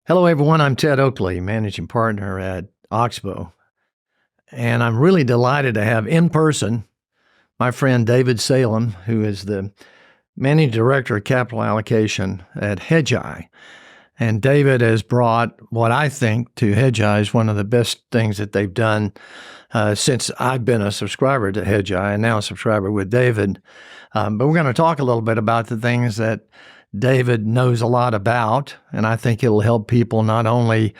Hello, everyone. I'm Ted Oakley, managing partner at Oxbow. And I'm really delighted to have in person my friend David Salem, who is the managing director of capital allocation at Hedgeye. And David has brought what I think to Hedgeye is one of the best things that they've done since I've been a subscriber to Hedgeye and now a subscriber with David. But we're going to talk a little bit about the things that David knows a lot about, and I think it'll help people not only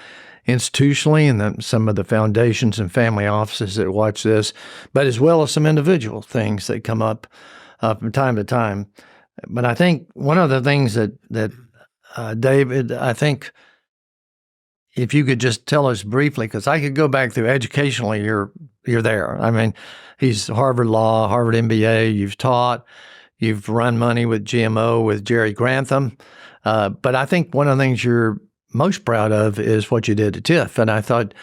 institutionally and some of the foundations and family offices that watch this, but as well as some individual things that come up from time to time. But I think one of the things that David, I think if you could just tell us briefly, because I could go back through educationally, you're there. I mean, he's Harvard Law, Harvard MBA, you've taught. You've run money with GMO with Jerry Grantham. But I think one of the things you're most proud of is what you did at TIFF. And I thought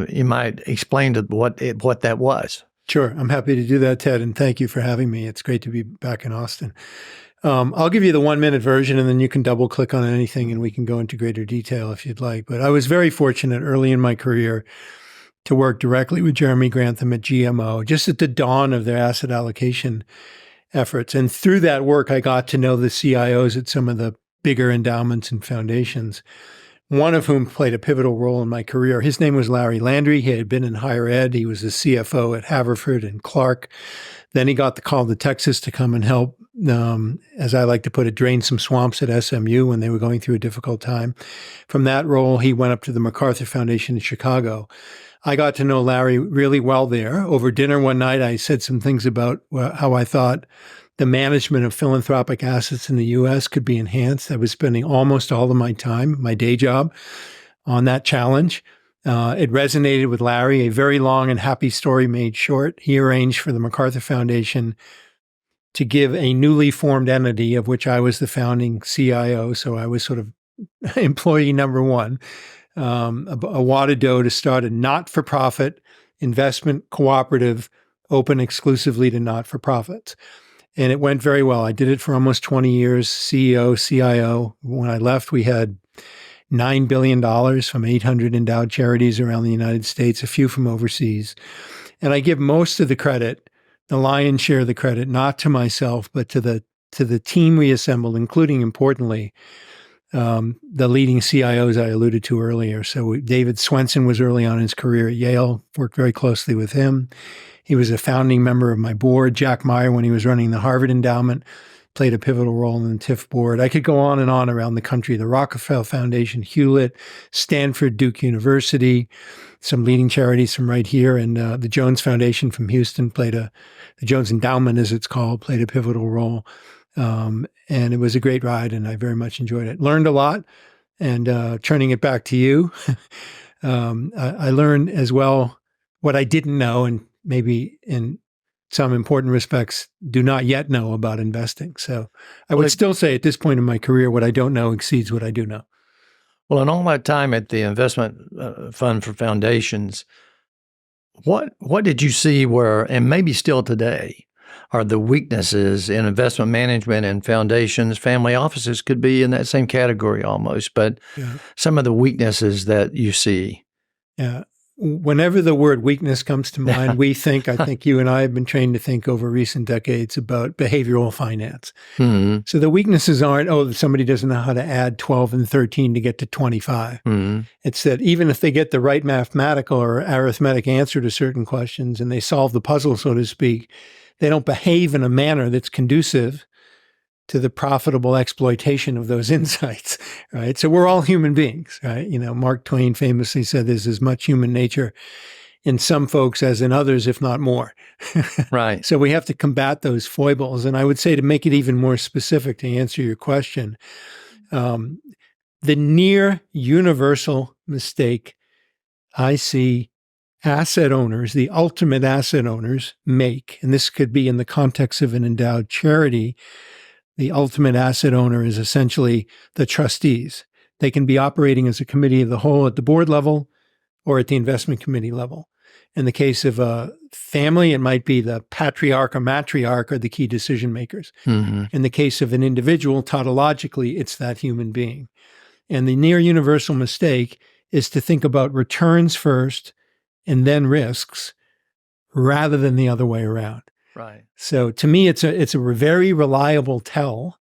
you might explain to what that was. Sure. I'm happy to do that, Ted. And thank you for having me. It's great to be back in Austin. I'll give you the 1-minute version and then you can double click on anything and we can go into greater detail if you'd like. But I was very fortunate early in my career to work directly with Jeremy Grantham at GMO, just at the dawn of their asset allocation efforts. And through that work, I got to know the CIOs at some of the bigger endowments and foundations, one of whom played a pivotal role in my career. His name was Larry Landry. He had been in higher ed. He was the CFO at Haverford and Clark. Then he got the call to Texas to come and help, as I like to put it, drain some swamps at SMU when they were going through a difficult time. From that role, he went up to the MacArthur Foundation in Chicago. I got to know Larry really well there. Over dinner one night, I said some things about how I thought the management of philanthropic assets in the U.S. could be enhanced. I was spending almost all of my time, my day job, on that challenge. It resonated with Larry, a very long and happy story made short. He arranged for the MacArthur Foundation to give a newly formed entity, of which I was the founding CIO, so I was sort of employee number one, a wad of dough to start a not-for-profit investment cooperative open exclusively to not-for-profits. And it went very well. I did it for almost 20 years, CEO, CIO. When I left, we had $9 billion from 800 endowed charities around the United States, a few from overseas. And I give most of the credit, the lion's share of the credit, not to myself, but to the team we assembled, including, importantly, the leading CIOs I alluded to earlier. So David Swenson was early on in his career at Yale, worked very closely with him. He was a founding member of my board. Jack Meyer, when he was running the Harvard Endowment, played a pivotal role in the TIFF board. I could go on and on around the country. The Rockefeller Foundation, Hewlett, Stanford, Duke University, some leading charities from right here, and the Jones Foundation from Houston the Jones Endowment, as it's called, played a pivotal role. And it was a great ride, and I very much enjoyed it. Learned a lot, and turning it back to you, I learned as well what I didn't know, and maybe in some important respects do not yet know about investing. So I would still say at this point in my career, what I don't know exceeds what I do know. Well, in all my time at the investment fund for foundations, what did you see were, and maybe still today, are the weaknesses in investment management and foundations? Family offices could be in that same category almost, but some of the weaknesses that you see. Yeah. Whenever the word weakness comes to mind, I think you and I have been trained to think over recent decades about behavioral finance. Mm-hmm. So the weaknesses aren't, somebody doesn't know how to add 12 and 13 to get to 25. Mm-hmm. It's that even if they get the right mathematical or arithmetic answer to certain questions and they solve the puzzle, so to speak, they don't behave in a manner that's conducive to the profitable exploitation of those insights, right? So we're all human beings, right? Mark Twain famously said there's as much human nature in some folks as in others, if not more. Right. So we have to combat those foibles. And I would say, to make it even more specific, to answer your question, the near universal mistake I see asset owners, the ultimate asset owners, make, and this could be in the context of an endowed charity, the ultimate asset owner is essentially the trustees. They can be operating as a committee of the whole at the board level or at the investment committee level. In the case of a family, it might be the patriarch or matriarch are the key decision makers. Mm-hmm. In the case of an individual, tautologically, it's that human being. And the near universal mistake is to think about returns first and then risks rather than the other way around. Right. So to me, it's a very reliable tell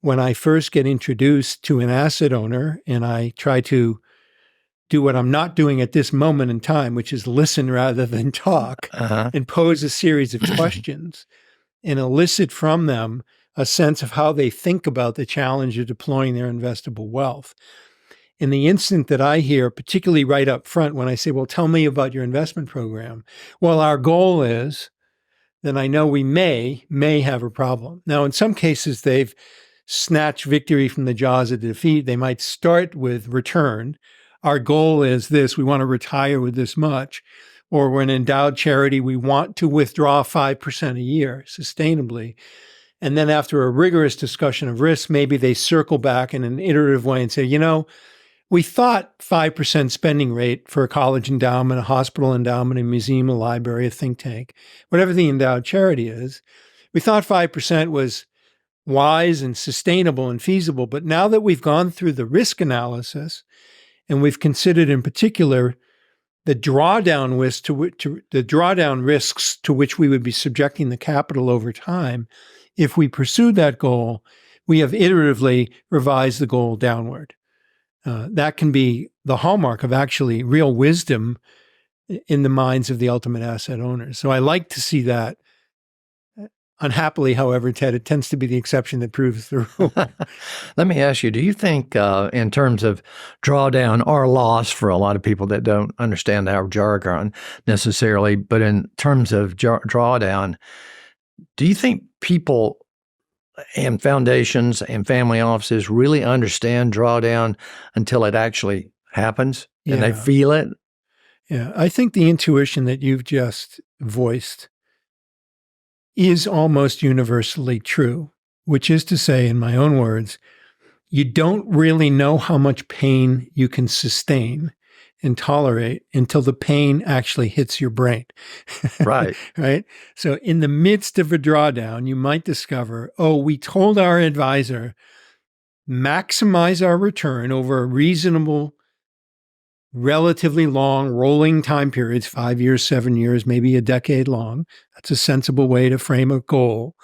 when I first get introduced to an asset owner and I try to do what I'm not doing at this moment in time, which is listen rather than talk, and pose a series of questions and elicit from them a sense of how they think about the challenge of deploying their investable wealth. In the instant that I hear, particularly right up front, when I say, well, tell me about your investment program. Well, our goal is, then I know we may have a problem. Now, in some cases, they've snatched victory from the jaws of defeat. They might start with return. Our goal is this, we want to retire with this much. Or we're an endowed charity, we want to withdraw 5% a year sustainably. And then after a rigorous discussion of risk, maybe they circle back in an iterative way and say, we thought 5% spending rate for a college endowment, a hospital endowment, a museum, a library, a think tank, whatever the endowed charity is, we thought 5% was wise and sustainable and feasible. But now that we've gone through the risk analysis and we've considered in particular the drawdown risks to which we would be subjecting the capital over time, if we pursued that goal, we have iteratively revised the goal downward. That can be the hallmark of actually real wisdom in the minds of the ultimate asset owners. So I like to see that. Unhappily, however, Ted, it tends to be the exception that proves the rule. Let me ask you, do you think in terms of drawdown or loss for a lot of people that don't understand our jargon necessarily, but in terms of drawdown, do you think people and foundations and family offices really understand drawdown until it actually happens and they feel it? Yeah, I think the intuition that you've just voiced is almost universally true, which is to say, in my own words, you don't really know how much pain you can sustain and tolerate until the pain actually hits your brain. Right. Right. So in the midst of a drawdown, you might discover, oh, we told our advisor, maximize our return over a reasonable, relatively long rolling time periods, 5 years, 7 years, maybe a decade long. That's a sensible way to frame a goal.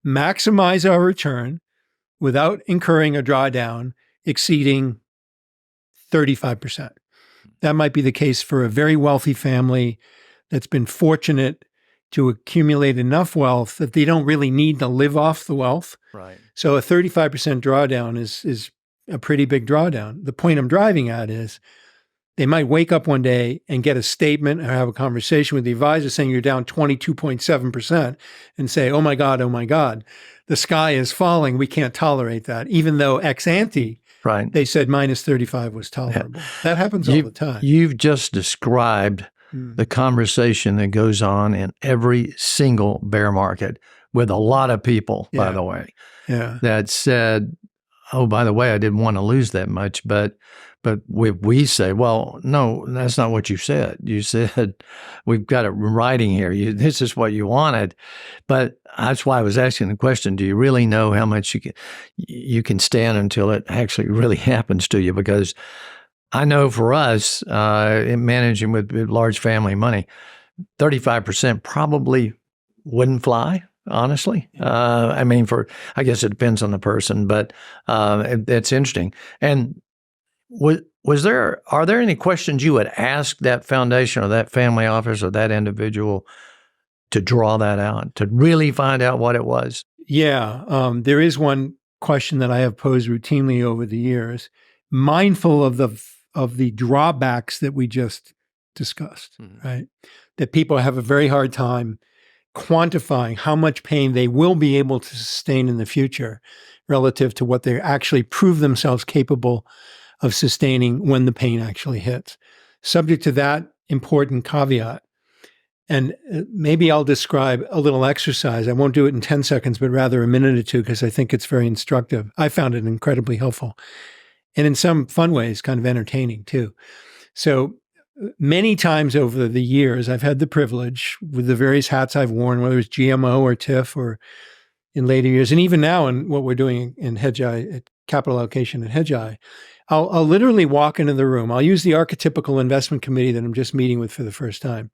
Maximize our return without incurring a drawdown exceeding 35%. That might be the case for a very wealthy family that's been fortunate to accumulate enough wealth that they don't really need to live off the wealth. Right. So a 35% drawdown is a pretty big drawdown. The point I'm driving at is they might wake up one day and get a statement or have a conversation with the advisor saying you're down 22.7% and say, oh my God, the sky is falling. We can't tolerate that. Even though ex ante, right, they said minus 35 was tolerable. Yeah. That happens all the time. You've just described the conversation that goes on in every single bear market with a lot of people, by the way, that said, oh, by the way, I didn't want to lose that much, but we say, well, no, that's not what you said. You said, we've got it in writing here. This is what you wanted. But that's why I was asking the question, do you really know how much you can stand until it actually really happens to you? Because I know for us, in managing with large family money, 35% probably wouldn't fly. Honestly, I mean, I guess it depends on the person, but it's interesting. And are there any questions you would ask that foundation or that family office or that individual to draw that out, to really find out what it was? Yeah, there is one question that I have posed routinely over the years, mindful of the drawbacks that we just discussed, right? That people have a very hard time quantifying how much pain they will be able to sustain in the future relative to what they actually prove themselves capable of sustaining when the pain actually hits. Subject to that important caveat, and maybe I'll describe a little exercise. I won't do it in 10 seconds, but rather a minute or two, because I think it's very instructive. I found it incredibly helpful. And in some fun ways, kind of entertaining too. So many times over the years, I've had the privilege with the various hats I've worn, whether it's GMO or TIF or in later years, and even now in what we're doing in Hedgeye, at capital allocation at Hedgeye, I'll literally walk into the room. I'll use the archetypical investment committee that I'm just meeting with for the first time.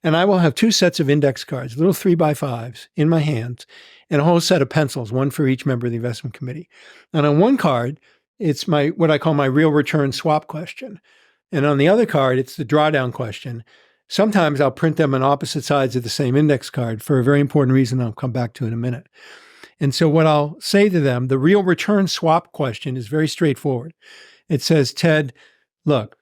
And I will have two sets of index cards, little 3x5s in my hands, and a whole set of pencils, one for each member of the investment committee. And on one card, it's what I call my real return swap question. And on the other card, it's the drawdown question. Sometimes I'll print them on opposite sides of the same index card for a very important reason I'll come back to in a minute. And so what I'll say to them, the real return swap question is very straightforward. It says, Ted, look,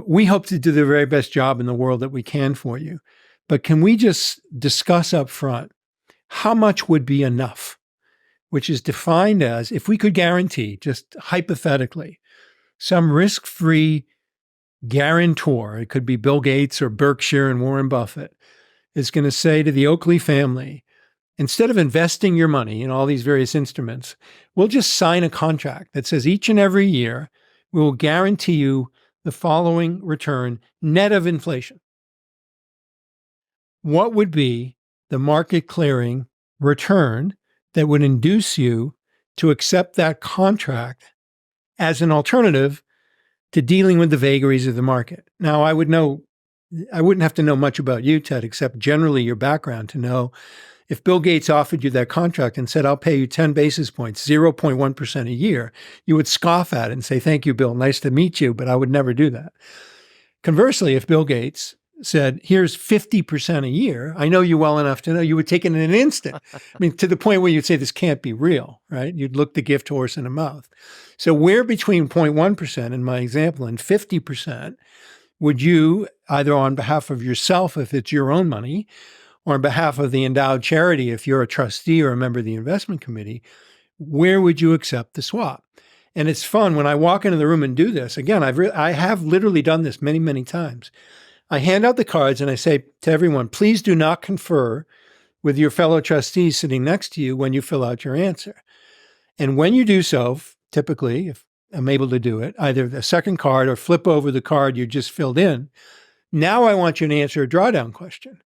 we hope to do the very best job in the world that we can for you, but can we just discuss up front how much would be enough, which is defined as if we could guarantee, just hypothetically, some risk-free guarantor, it could be Bill Gates or Berkshire and Warren Buffett, is going to say to the Oakley family, instead of investing your money in all these various instruments, we'll just sign a contract that says each and every year we will guarantee you the following return net of inflation. What would be the market clearing return that would induce you to accept that contract as an alternative to dealing with the vagaries of the market? Now, I wouldn't have to know much about you, Ted, except generally your background to know if Bill Gates offered you that contract and said, I'll pay you 10 basis points, 0.1% a year, you would scoff at it and say, thank you, Bill, nice to meet you, but I would never do that. Conversely, if Bill Gates said, here's 50% a year, I know you well enough to know you would take it in an instant. I mean, to the point where you'd say, this can't be real, right? You'd look the gift horse in the mouth. So where between 0.1% in my example and 50% would you, either on behalf of yourself, if it's your own money, or on behalf of the endowed charity, if you're a trustee or a member of the investment committee, where would you accept the swap? And it's fun when I walk into the room and do this. Again, I have literally done this many, many times. I hand out the cards and I say to everyone, please do not confer with your fellow trustees sitting next to you when you fill out your answer. And when you do so, typically, if I'm able to do it, either the second card or flip over the card you just filled in, now I want you to answer a drawdown question.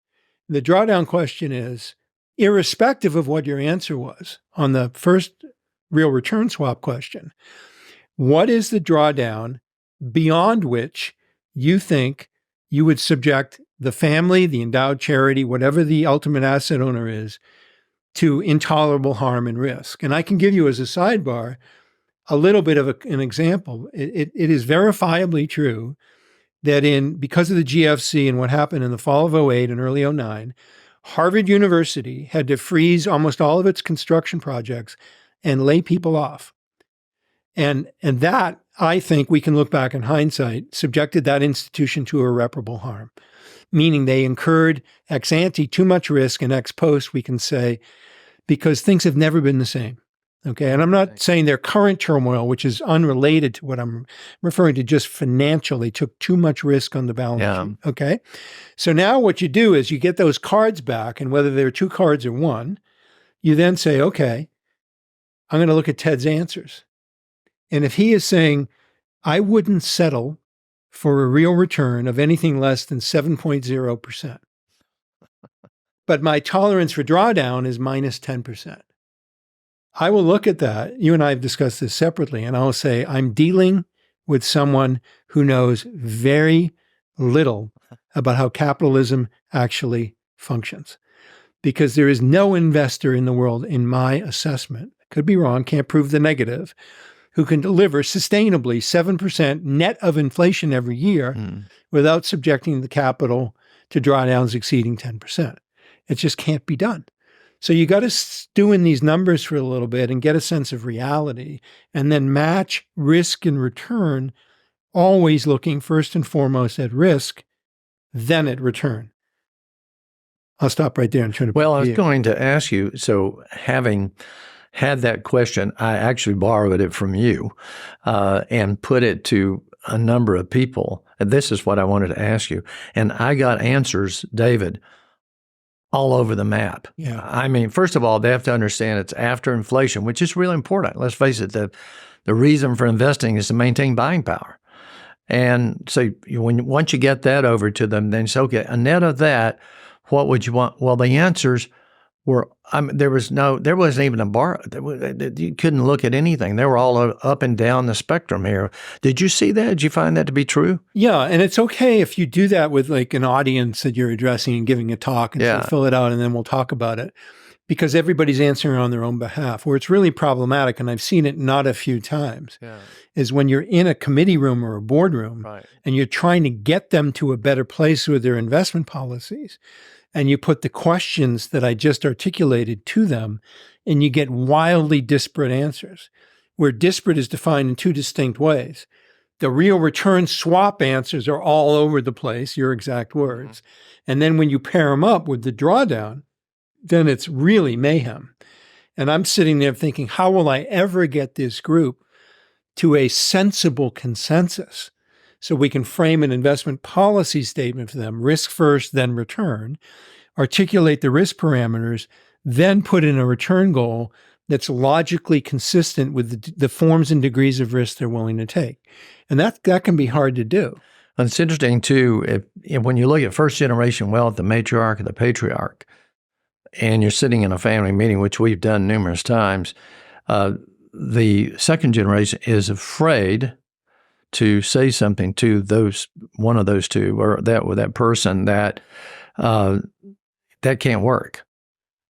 The drawdown question is, irrespective of what your answer was on the first real return swap question, what is the drawdown beyond which you think you would subject the family, the endowed charity, whatever the ultimate asset owner is, to intolerable harm and risk? And I can give you as a sidebar a little bit of an example. It is verifiably true that because of the GFC and what happened in the fall of 08 and early 09, Harvard University had to freeze almost all of its construction projects and lay people off. And that, I think we can look back in hindsight, subjected that institution to irreparable harm, meaning they incurred ex ante too much risk, and ex post we can say, because things have never been the same. Okay. And I'm not saying their current turmoil, which is unrelated to what I'm referring to, just financially took too much risk on the balance sheet. Okay. So now what you do is you get those cards back, and whether they're two cards or one, you then say, okay, I'm going to look at Ted's answers. And if he is saying, I wouldn't settle for a real return of anything less than 7.0%, but my tolerance for drawdown is minus 10%. I will look at that. You and I have discussed this separately, and I'll say, I'm dealing with someone who knows very little about how capitalism actually functions. Because there is no investor in the world, in my assessment, could be wrong, can't prove the negative, who can deliver sustainably 7% net of inflation every year without subjecting the capital to drawdowns exceeding 10%. It just can't be done. So you got to stew in these numbers for a little bit and get a sense of reality, and then match risk and return, always looking first and foremost at risk, then at return. I'll stop right there and turn it back to you. Well, I was going to ask you, so having had that question, I actually borrowed it from you and put it to a number of people. And this is what I wanted to ask you. And I got answers, David, all over the map. Yeah. I mean, first of all, they have to understand it's after inflation, which is really important. Let's face it, the reason for investing is to maintain buying power. And so once you get that over to them, then say, okay, a net of that, what would you want? Well, the answer's there wasn't even a bar. You couldn't look at anything. They were all up and down the spectrum here. Did you see that? Did you find that to be true? Yeah. And it's okay if you do that with like an audience that you're addressing and giving a talk and say, fill it out and then we'll talk about it, because everybody's answering on their own behalf. Where it's really problematic, and I've seen it not a few times, is when you're in a committee room or a boardroom and you're trying to get them to a better place with their investment policies. And you put the questions that I just articulated to them, and you get wildly disparate answers, where disparate is defined in two distinct ways. The real return swap answers are all over the place, your exact words. And then when you pair them up with the drawdown, then it's really mayhem. And I'm sitting there thinking, how will I ever get this group to a sensible consensus so we can frame an investment policy statement for them, risk first, then return, articulate the risk parameters, then put in a return goal that's logically consistent with the forms and degrees of risk they're willing to take. And that can be hard to do. And it's interesting, too, when you look at first-generation wealth, the matriarch and the patriarch, and you're sitting in a family meeting, which we've done numerous times, the second generation is afraid to say something to one of those two, or that person that can't work.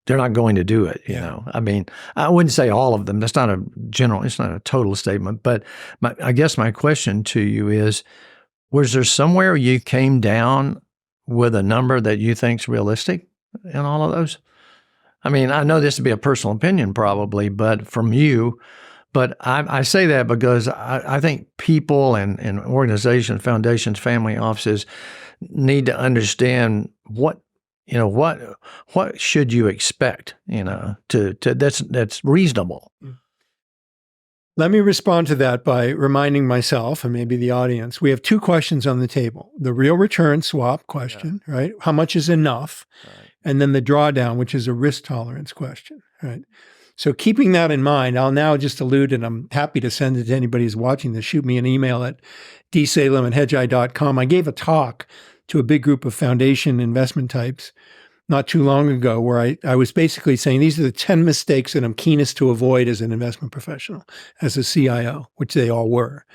They're not going to do it. You know, I mean, I wouldn't say all of them. That's not it's not a total statement. But I guess my question to you is, was there somewhere you came down with a number that you think's realistic in all of those? I mean, I know this would be a personal opinion probably, but from you. But I say that because I think people and organizations, foundations, family offices need to understand what should you expect, that's reasonable. Let me respond to that by reminding myself and maybe the audience, we have two questions on the table. The real return swap question, right? How much is enough? Right. And then the drawdown, which is a risk tolerance question, right? So keeping that in mind, I'll now just allude, and I'm happy to send it to anybody who's watching this. Shoot me an email at dsalem@hedgeye.com. I gave a talk to a big group of foundation investment types not too long ago where I was basically saying these are the 10 mistakes that I'm keenest to avoid as an investment professional, as a CIO, which they all were.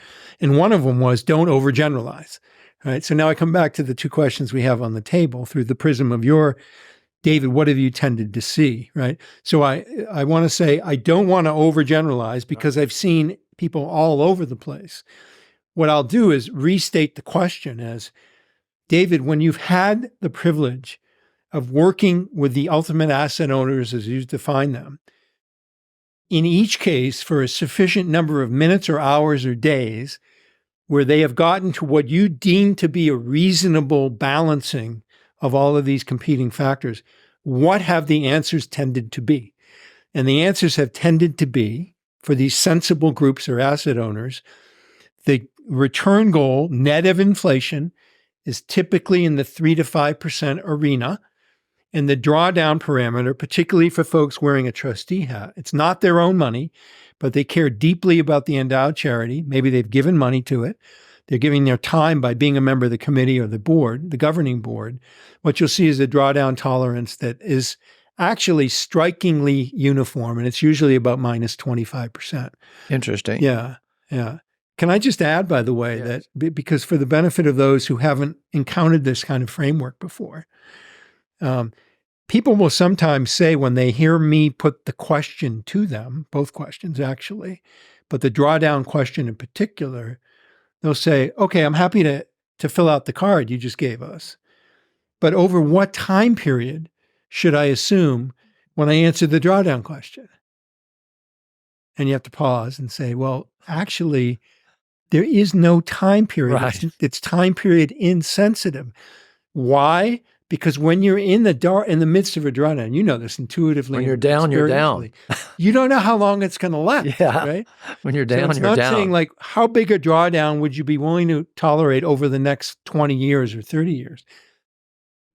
And one of them was don't overgeneralize. Right? So now I come back to the two questions we have on the table through the prism of David, what have you tended to see, right? So I want to say I don't want to overgeneralize because I've seen people all over the place. What I'll do is restate the question as, David, when you've had the privilege of working with the ultimate asset owners as you define them, in each case for a sufficient number of minutes or hours or days where they have gotten to what you deem to be a reasonable balancing of all of these competing factors, what have the answers tended to be? And the answers have tended to be, for these sensible groups or asset owners, the return goal net of inflation is typically in the 3 to 5% arena. And the drawdown parameter, particularly for folks wearing a trustee hat, it's not their own money, but they care deeply about the endowed charity. Maybe they've given money to it. They're giving their time by being a member of the committee or the board, the governing board. What you'll see is a drawdown tolerance that is actually strikingly uniform, and it's usually about minus 25%. Interesting. Yeah, yeah. Can I just add, by the way, that because for the benefit of those who haven't encountered this kind of framework before, people will sometimes say when they hear me put the question to them, both questions actually, but the drawdown question in particular, they'll say, okay, I'm happy to fill out the card you just gave us. But over what time period should I assume when I answer the drawdown question? And you have to pause and say, well, actually, there is no time period. Right. It's time period insensitive. Why? Because when you're in the midst of a drawdown, you know this intuitively. When you're down, you're down. You don't know how long it's going to last. Yeah. Right? When you're down, so it's you're not down. saying like, how big a drawdown would you be willing to tolerate over the next 20 years or 30 years?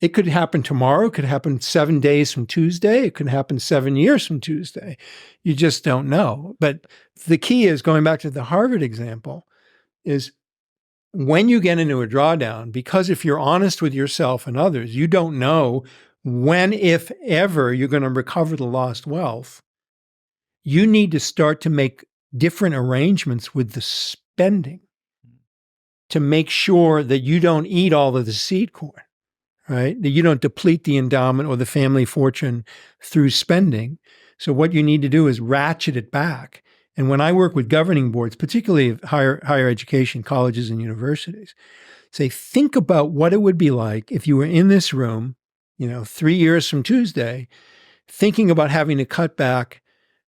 It could happen tomorrow. It could happen 7 days from Tuesday. It could happen 7 years from Tuesday. You just don't know. But the key is, going back to the Harvard example, is when you get into a drawdown, because if you're honest with yourself and others, you don't know when, if ever, you're going to recover the lost wealth, you need to start to make different arrangements with the spending to make sure that you don't eat all of the seed corn, right? That you don't deplete the endowment or the family fortune through spending. So what you need to do is ratchet it back. And when I work with governing boards, particularly of higher education, colleges and universities, say, think about what it would be like if you were in this room, 3 years from Tuesday, thinking about having to cut back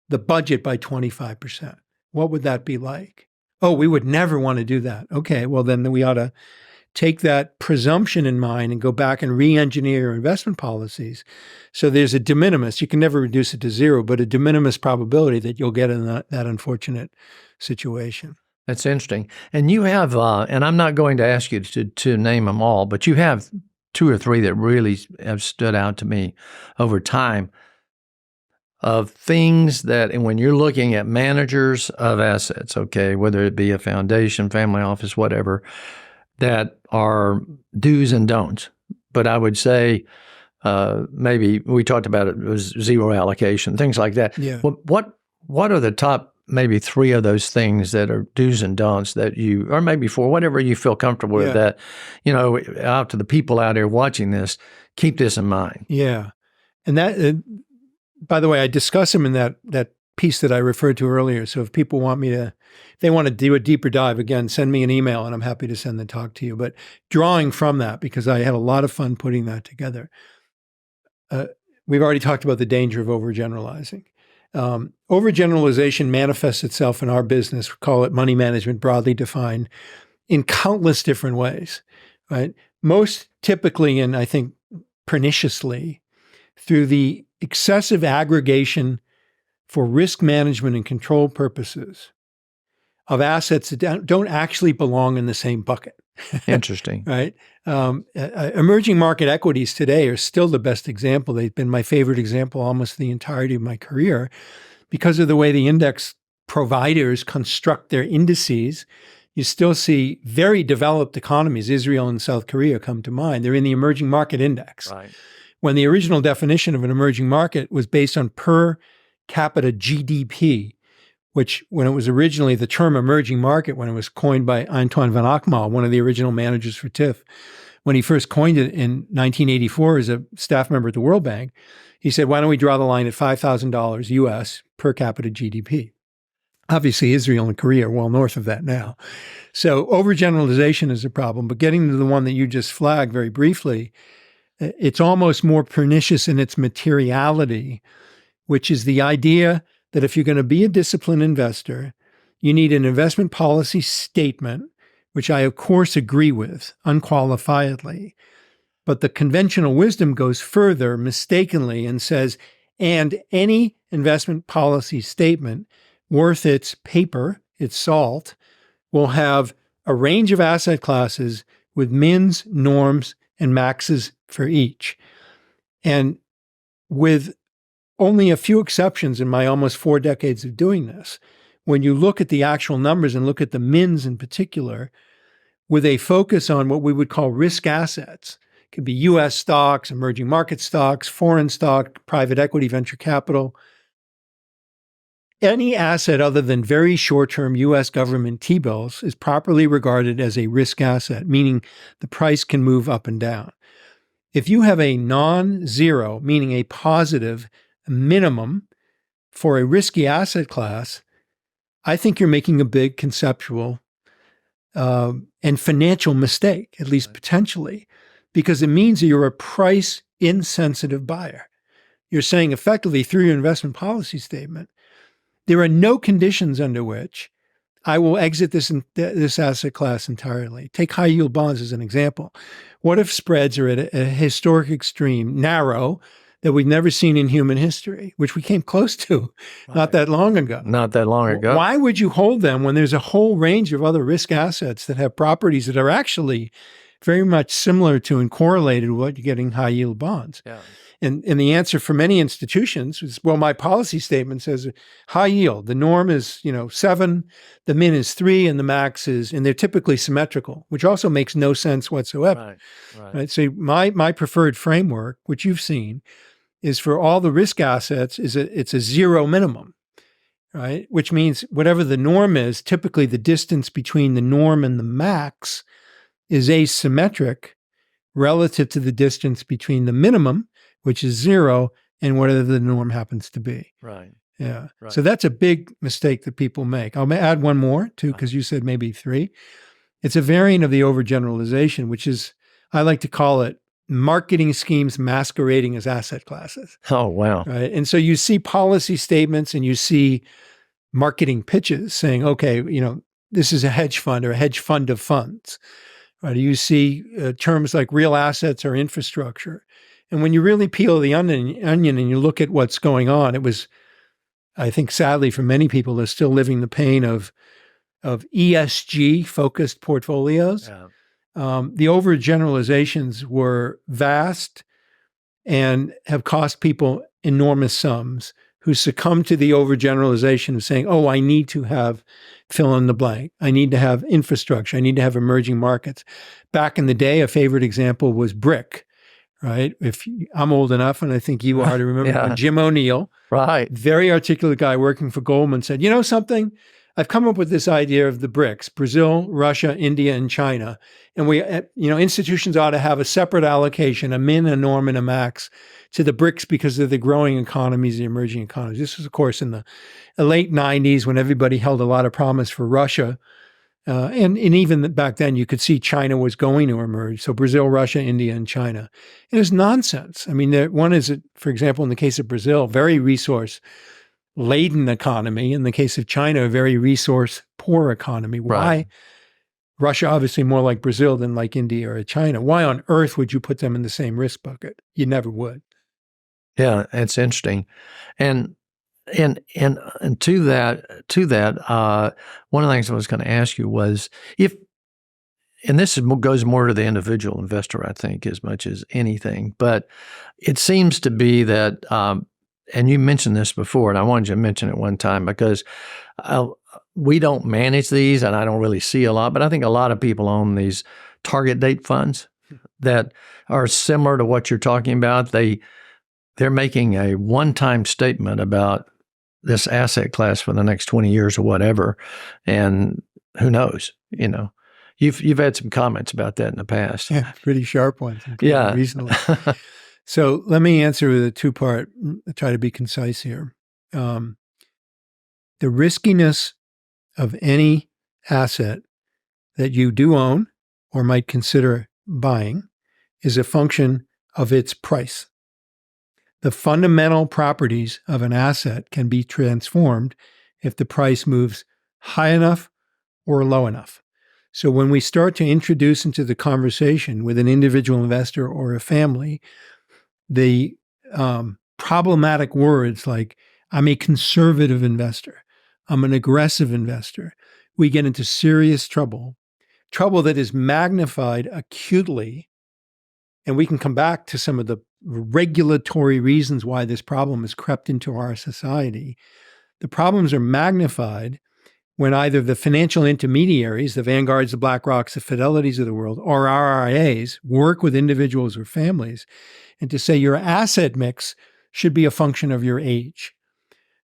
the budget by 25%. What would that be like? Oh, we would never want to do that. Okay, well, then we ought to take that presumption in mind and go back and re-engineer your investment policies. So there's a de minimis, you can never reduce it to zero, but a de minimis probability that you'll get in that unfortunate situation. That's interesting. And you have, and I'm not going to ask you to name them all, but you have 2 or 3 that really have stood out to me over time of things that, and when you're looking at managers of assets, okay, whether it be a foundation, family office, whatever, that are do's and don'ts. But I would say maybe we talked about it was zero allocation, things like that. Yeah. What are the top maybe 3 of those things that are do's and don'ts that you, or maybe 4, whatever you feel comfortable with, that, out to the people out there watching this, keep this in mind. Yeah. And that, by the way, I discuss them in that piece that I referred to earlier. So if people want me to, if they want to do a deeper dive, again, send me an email and I'm happy to send the talk to you. But drawing from that, because I had a lot of fun putting that together, we've already talked about the danger of overgeneralizing. Overgeneralization manifests itself in our business, we call it money management broadly defined, in countless different ways, right? Most typically, and I think perniciously, through the excessive aggregation for risk management and control purposes of assets that don't actually belong in the same bucket. Interesting. Right? Emerging market equities today are still the best example. They've been my favorite example almost the entirety of my career because of the way the index providers construct their indices. You still see very developed economies, Israel and South Korea come to mind. They're in the emerging market index. Right. When the original definition of an emerging market was based on per capita GDP, which when it was originally the term emerging market, when it was coined by Antoine van Akmal, one of the original managers for TIF, when he first coined it in 1984 as a staff member at the World Bank, he said, why don't we draw the line at $5,000 US per capita GDP? Obviously, Israel and Korea are well north of that now. So overgeneralization is a problem, but getting to the one that you just flagged very briefly, it's almost more pernicious in its materiality, which is the idea that if you're going to be a disciplined investor, you need an investment policy statement, which I, of course, agree with unqualifiedly. But the conventional wisdom goes further mistakenly and says, and any investment policy statement worth its paper, its salt, will have a range of asset classes with mins, norms, and maxes for each. And with only a few exceptions in my almost 4 decades of doing this, when you look at the actual numbers and look at the mins in particular, with a focus on what we would call risk assets, it could be US stocks, emerging market stocks, foreign stock, private equity, venture capital, any asset other than very short-term US government T-bills is properly regarded as a risk asset, meaning the price can move up and down. If you have a non-zero, meaning a positive minimum for a risky asset class, I think you're making a big conceptual and financial mistake, at least potentially, because it means that you're a price-insensitive buyer. You're saying effectively through your investment policy statement, there are no conditions under which I will exit this asset class entirely. Take high yield bonds as an example. What if spreads are at a historic extreme, narrow, that we've never seen in human history, which we came close to not that long ago? Not that long ago. Why would you hold them when there's a whole range of other risk assets that have properties that are actually very much similar to and correlated with what you get in high yield bonds. Yeah. And the answer for many institutions is, well, my policy statement says high yield. The norm is, 7, the min is 3, and the max is, and they're typically symmetrical, which also makes no sense whatsoever. Right. So my preferred framework, which you've seen, is for all the risk assets it's a zero minimum, right? Which means whatever the norm is, typically the distance between the norm and the max is asymmetric relative to the distance between the minimum, which is 0, and whatever the norm happens to be. Right. Yeah. Right. So that's a big mistake that people make. I'll add one more too, because you said maybe 3. It's a variant of the overgeneralization, which is, I like to call it marketing schemes masquerading as asset classes. Oh, wow. Right. And so you see policy statements and you see marketing pitches saying, okay, this is a hedge fund or a hedge fund of funds. Right. You see terms like real assets or infrastructure. And when you really peel the onion and you look at what's going on, it was, I think, sadly for many people, they're still living the pain of ESG focused portfolios. Yeah. The overgeneralizations were vast and have cost people enormous sums who succumb to the overgeneralization of saying, oh, I need to have fill in the blank. I need to have infrastructure. I need to have emerging markets. Back in the day, a favorite example was brick. Right. I'm old enough, and I think you are, to remember when Jim O'Neill, right, very articulate guy working for Goldman, said, you know something? I've come up with this idea of the BRICS, Brazil, Russia, India, and China. And we, institutions ought to have a separate allocation, a min, a norm, and a max to the BRICS because of the growing economies, the emerging economies. This was, of course, in the late 90s when everybody held a lot of promise for Russia. And even back then, you could see China was going to emerge. So Brazil, Russia, India, and China. It was nonsense. I mean, one is, for example, in the case of Brazil, very resource-laden economy. In the case of China, a very resource-poor economy. Why? Right. Russia, obviously more like Brazil than like India or China. Why on earth would you put them in the same risk bucket? You never would. Yeah, it's interesting. And to that, one of the things I was going to ask you was and this goes more to the individual investor, I think, as much as anything, but it seems to be that, and you mentioned this before, and I wanted you to mention it one time because we don't manage these, and I don't really see a lot, but I think a lot of people own these target date funds that are similar to what you're talking about. They're making a one-time statement about this asset class for the next 20 years or whatever. And who knows, you've had some comments about that in the past. Yeah, pretty sharp ones. Yeah. Reasonably. So let me answer with a two-part, try to be concise here. The riskiness of any asset that you do own or might consider buying is a function of its price. The fundamental properties of an asset can be transformed if the price moves high enough or low enough. So when we start to introduce into the conversation with an individual investor or a family, the problematic words like, I'm a conservative investor, I'm an aggressive investor, we get into serious trouble that is magnified acutely. And we can come back to some of the regulatory reasons why this problem has crept into our society. The problems are magnified when either the financial intermediaries, the Vanguards, the BlackRocks, the Fidelities of the world, or RIAs work with individuals or families and to say your asset mix should be a function of your age.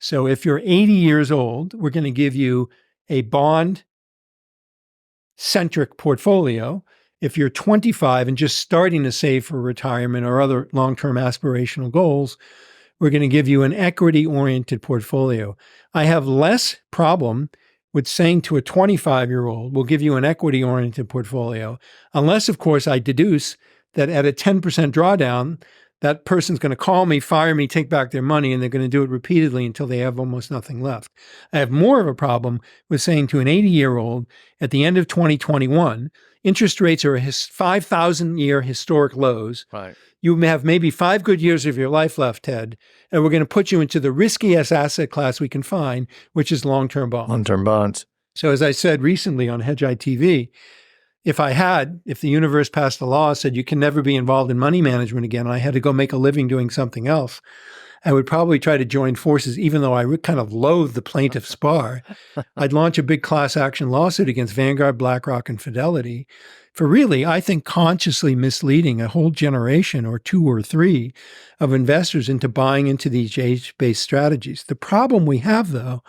So if you're 80 years old, we're going to give you a bond-centric portfolio. If you're 25 and just starting to save for retirement or other long-term aspirational goals, we're going to give you an equity-oriented portfolio. I have less problem with saying to a 25-year-old, we'll give you an equity-oriented portfolio, unless, of course, I deduce that at a 10% drawdown, that person's going to call me, fire me, take back their money, and they're going to do it repeatedly until they have almost nothing left. I have more of a problem with saying to an 80-year-old at the end of 2021, interest rates are 5,000-year historic lows. Right. You have maybe 5 good years of your life left, Ted, and we're going to put you into the riskiest asset class we can find, which is long-term bonds. Long-term bonds. So as I said recently on Hedgeye TV, if the universe passed a law said you can never be involved in money management again, and I had to go make a living doing something else, I would probably try to join forces, even though I kind of loathe the plaintiff's bar. I'd launch a big class action lawsuit against Vanguard, BlackRock, and Fidelity for really, I think, consciously misleading a whole generation or two or three of investors into buying into these age-based strategies. The problem we have, though,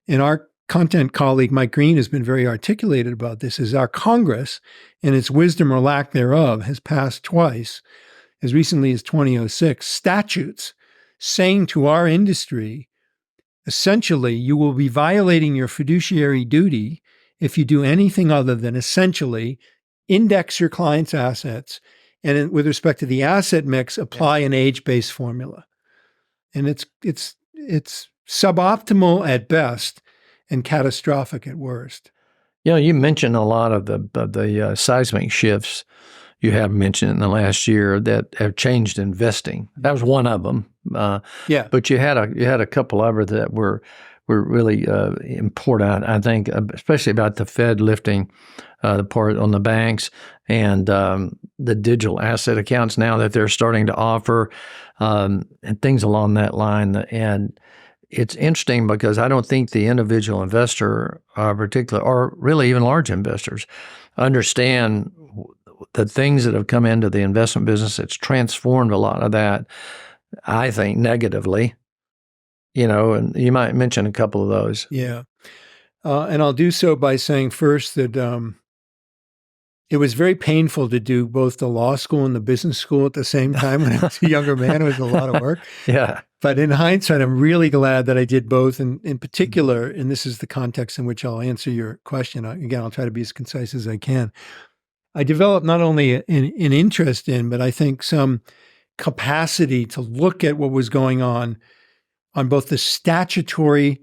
and our content colleague Mike Green has been very articulated about this, is our Congress, in its wisdom or lack thereof, has passed twice, as recently as 2006, statutes saying to our industry, essentially, you will be violating your fiduciary duty if you do anything other than essentially index your client's assets and with respect to the asset mix, apply an age-based formula. And it's suboptimal at best and catastrophic at worst. You mentioned a lot of the seismic shifts you have mentioned in the last year that have changed investing. That was one of them. But you had a couple of others that were really important. I think, especially about the Fed lifting the part on the banks and the digital asset accounts now that they're starting to offer, and things along that line. And it's interesting because I don't think the individual investor, particularly, or really even large investors, understand the things that have come into the investment business. It's transformed a lot of that, I think, negatively, and you might mention a couple of those. Yeah. And I'll do so by saying first that it was very painful to do both the law school and the business school at the same time when I was a younger man. It was a lot of work. Yeah. But in hindsight, I'm really glad that I did both. And in particular, and this is the context in which I'll answer your question. Again, I'll try to be as concise as I can. I developed not only an interest in, but I think some capacity to look at what was going on both the statutory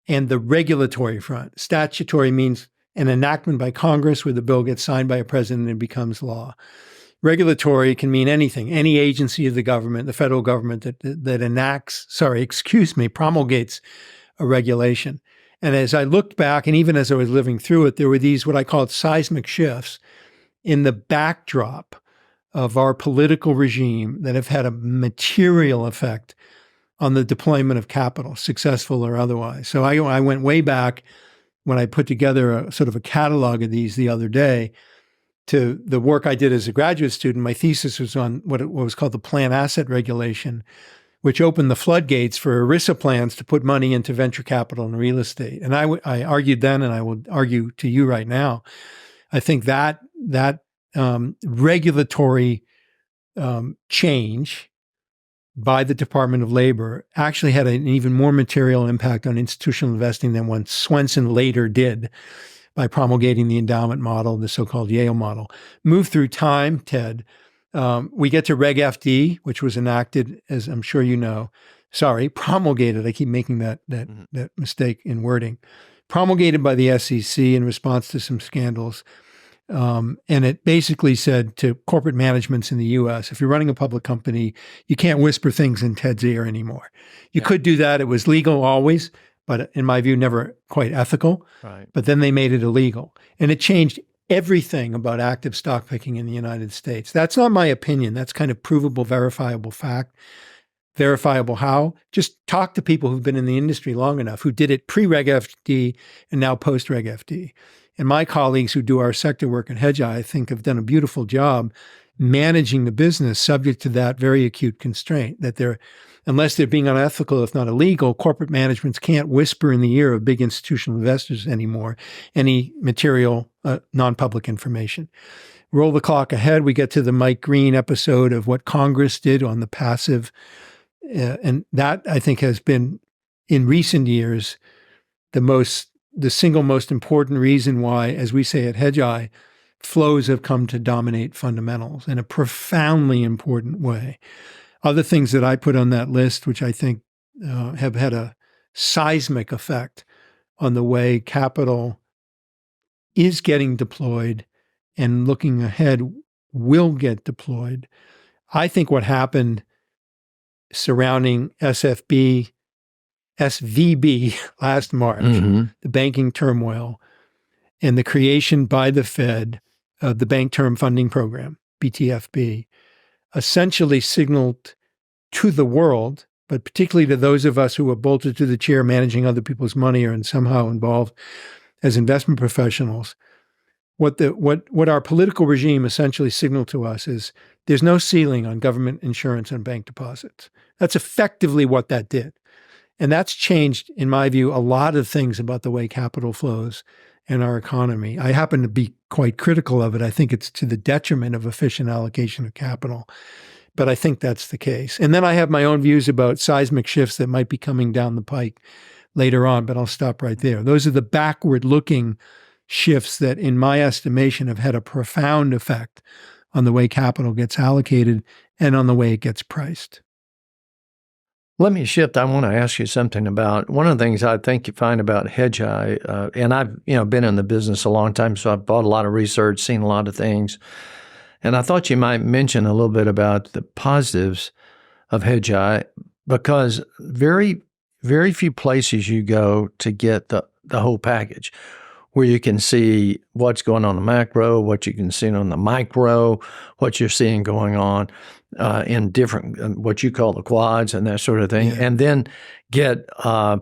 and the regulatory front. Statutory means an enactment by Congress where the bill gets signed by a president and becomes law. Regulatory can mean anything, any agency of the government, the federal government that promulgates a regulation. And as I looked back, and even as I was living through it, there were these, what I called seismic shifts in the backdrop of our political regime that have had a material effect on the deployment of capital, successful or otherwise. So I went way back when I put together a sort of a catalog of these the other day to the work I did as a graduate student. My thesis was on what was called the plan asset regulation, which opened the floodgates for ERISA plans to put money into venture capital and real estate. And I argued then, and I will argue to you right now, I think that regulatory change by the Department of Labor actually had an even more material impact on institutional investing than what Swenson later did by promulgating the endowment model, the so-called Yale model. Move through time, Ted. We get to Reg FD, which was enacted, as I'm sure you know. Promulgated. I keep making that mistake in wording. Promulgated by the SEC in response to some scandals. And it basically said to corporate managements in the U.S., if you're running a public company, you can't whisper things in Ted's ear anymore. You could do that. It was legal always, but in my view, never quite ethical. Right. But then they made it illegal. And it changed everything about active stock picking in the United States. That's not my opinion. That's kind of provable, verifiable fact. Verifiable how? Just talk to people who've been in the industry long enough, who did it pre-Reg FD and now post-Reg FD. And my colleagues who do our sector work in Hedgeye, I think, have done a beautiful job managing the business subject to that very acute constraint that unless they're being unethical, if not illegal, corporate managements can't whisper in the ear of big institutional investors anymore any material, non-public information. Roll the clock ahead. We get to the Mike Green episode of what Congress did on the passive. And that, I think, has been, in recent years, the single most important reason why, as we say at Hedgeye, flows have come to dominate fundamentals in a profoundly important way. Other things that I put on that list, which I think have had a seismic effect on the way capital is getting deployed and looking ahead will get deployed. I think what happened surrounding SVB last March, the banking turmoil, and the creation by the Fed the Bank Term Funding Program, BTFP, essentially signaled to the world, but particularly to those of us who were bolted to the chair managing other people's money or and somehow involved as investment professionals, what our political regime essentially signaled to us is there's no ceiling on government insurance on bank deposits. That's effectively what that did. And that's changed, in my view, a lot of things about the way capital flows in our economy. I happen to be quite critical of it. I think it's to the detriment of efficient allocation of capital. But I think that's the case. And then I have my own views about seismic shifts that might be coming down the pike later on, but I'll stop right there. Those are the backward-looking shifts that, in my estimation, have had a profound effect on the way capital gets allocated and on the way it gets priced. Let me shift. I want to ask you something about one of the things I think you find about Hedgeye, and I've been in the business a long time, so I've bought a lot of research, seen a lot of things, and I thought you might mention a little bit about the positives of Hedgeye, because very, very few places you go to get the whole package, where you can see what's going on in the macro, what you can see on the micro, what you're seeing going on in different, what you call the quads and that sort of thing, and then get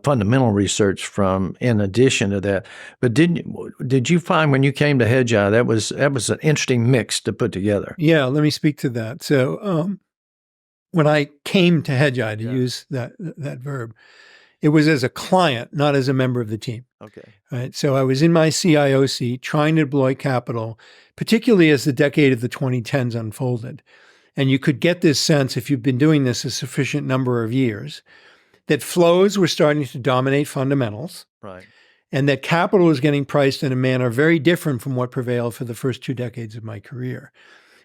fundamental research from in addition to that. But did you find when you came to Hedgeye that was an interesting mix to put together? Yeah, let me speak to that. So when I came to Hedgeye, to use that verb, it was as a client, not as a member of the team. Okay. Right. So I was in my CIO seat trying to deploy capital, particularly as the decade of the 2010s unfolded. And you could get this sense, if you've been doing this a sufficient number of years, that flows were starting to dominate fundamentals. Right. And that capital was getting priced in a manner very different from what prevailed for the first 2 decades of my career.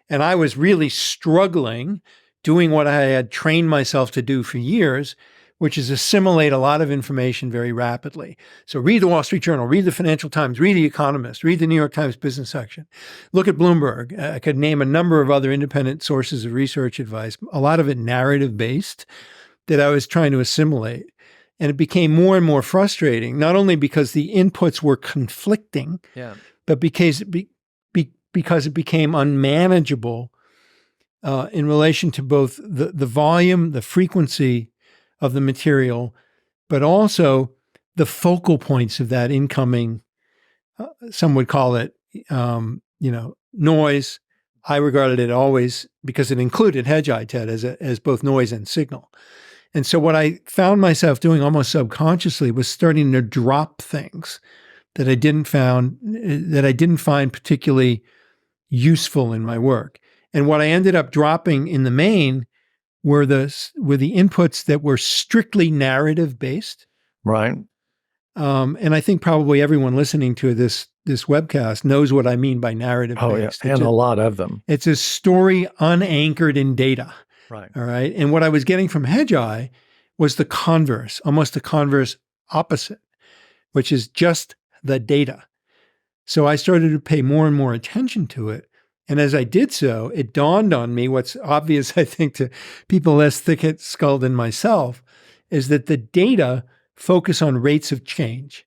And I was really struggling doing what I had trained myself to do for years, which is assimilate a lot of information very rapidly. So read the Wall Street Journal, read the Financial Times, read The Economist, read the New York Times business section, look at Bloomberg. I could name a number of other independent sources of research advice, a lot of it narrative-based, that I was trying to assimilate. And it became more and more frustrating, not only because the inputs were conflicting, but because it became unmanageable in relation to both the volume, the frequency of the material, but also the focal points of that incoming, some would call it, noise. I regarded it always, because it included Hedgeye, Ted, as both noise and signal. And so what I found myself doing almost subconsciously was starting to drop things that I didn't find particularly useful in my work. And what I ended up dropping in the main were the inputs that were strictly narrative based. Right. And I think probably everyone listening to this webcast knows what I mean by narrative based. Oh, yeah. And a lot of them. It's a story unanchored in data. Right. All right. And what I was getting from Hedgeye was the converse, almost the converse opposite, which is just the data. So I started to pay more and more attention to it. And as I did so, it dawned on me, what's obvious, I think, to people less thick-skulled than myself, is that the data focus on rates of change,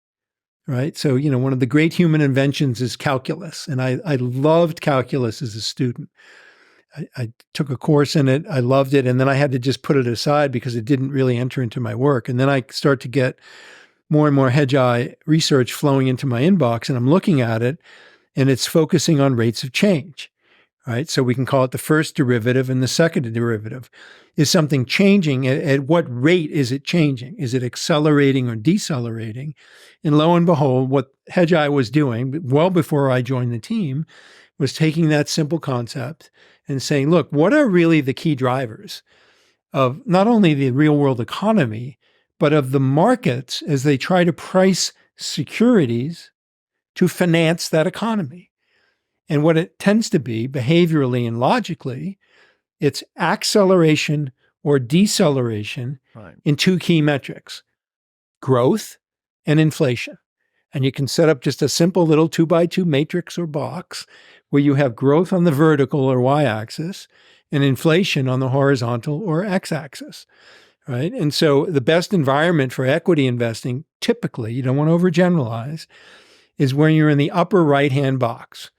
right? So, one of the great human inventions is calculus. And I loved calculus as a student. I took a course in it. I loved it. And then I had to just put it aside because it didn't really enter into my work. And then I start to get more and more Hedgeye research flowing into my inbox, and I'm looking at it, and it's focusing on rates of change, right? So we can call it the first derivative and the second derivative. Is something changing? At what rate is it changing? Is it accelerating or decelerating? And lo and behold, what Hedgeye was doing, well before I joined the team, was taking that simple concept and saying, look, what are really the key drivers of not only the real world economy, but of the markets as they try to price securities to finance that economy? And what it tends to be, behaviorally and logically, it's acceleration or deceleration in 2 key metrics, growth and inflation. And you can set up just a simple little 2x2 matrix or box where you have growth on the vertical or y-axis and inflation on the horizontal or x-axis, right? And so the best environment for equity investing, typically, you don't want to overgeneralize, is when you're in the upper right-hand box,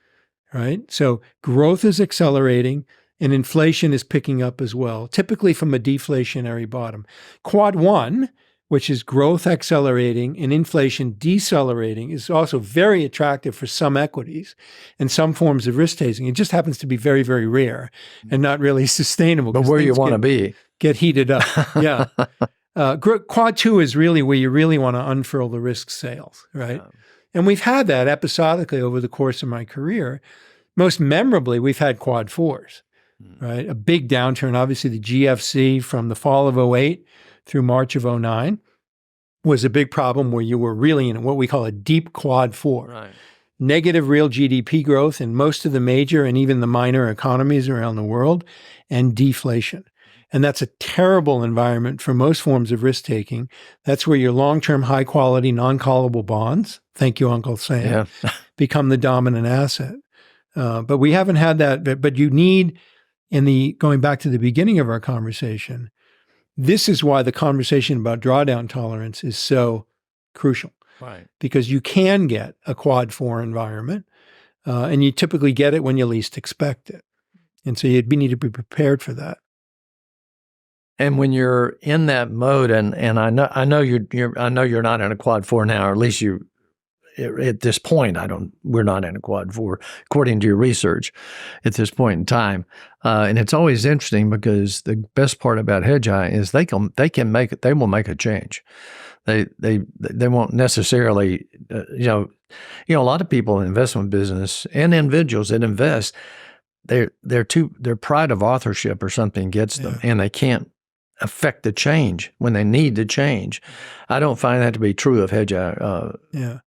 right? So growth is accelerating and inflation is picking up as well, typically from a deflationary bottom. Quad 1, which is growth accelerating and inflation decelerating, is also very attractive for some equities and some forms of risk taking. It just happens to be very, very rare and not really sustainable. But where you want to be. Get heated up. Yeah. Quad 2 is really where you really want to unfurl the risk sails, right? Yeah. And we've had that episodically over the course of my career. Most memorably, we've had quad 4s, right? A big downturn. Obviously, the GFC from the fall of '08 through March of '09 was a big problem where you were really in what we call a deep quad 4. Right. Negative real GDP growth in most of the major and even the minor economies around the world, and deflation. And that's a terrible environment for most forms of risk taking. That's where your long-term, high-quality, non-callable bonds, thank you, Uncle Sam, become the dominant asset. But we haven't had that. But you need, going back to the beginning of our conversation, this is why the conversation about drawdown tolerance is so crucial. Right. Because you can get a quad 4 environment, and you typically get it when you least expect it. And so you need to be prepared for that. And when you're in that mode, and I know you're not in a quad 4 now, or at least you at this point. We're not in a quad 4 according to your research at this point in time. And it's always interesting because the best part about Hedgeye is they will make a change. They won't necessarily a lot of people in the investment business and individuals that invest, their pride of authorship or something gets them, and they can't affect the change when they need to change. I don't find that to be true of Hedgeye. Yeah.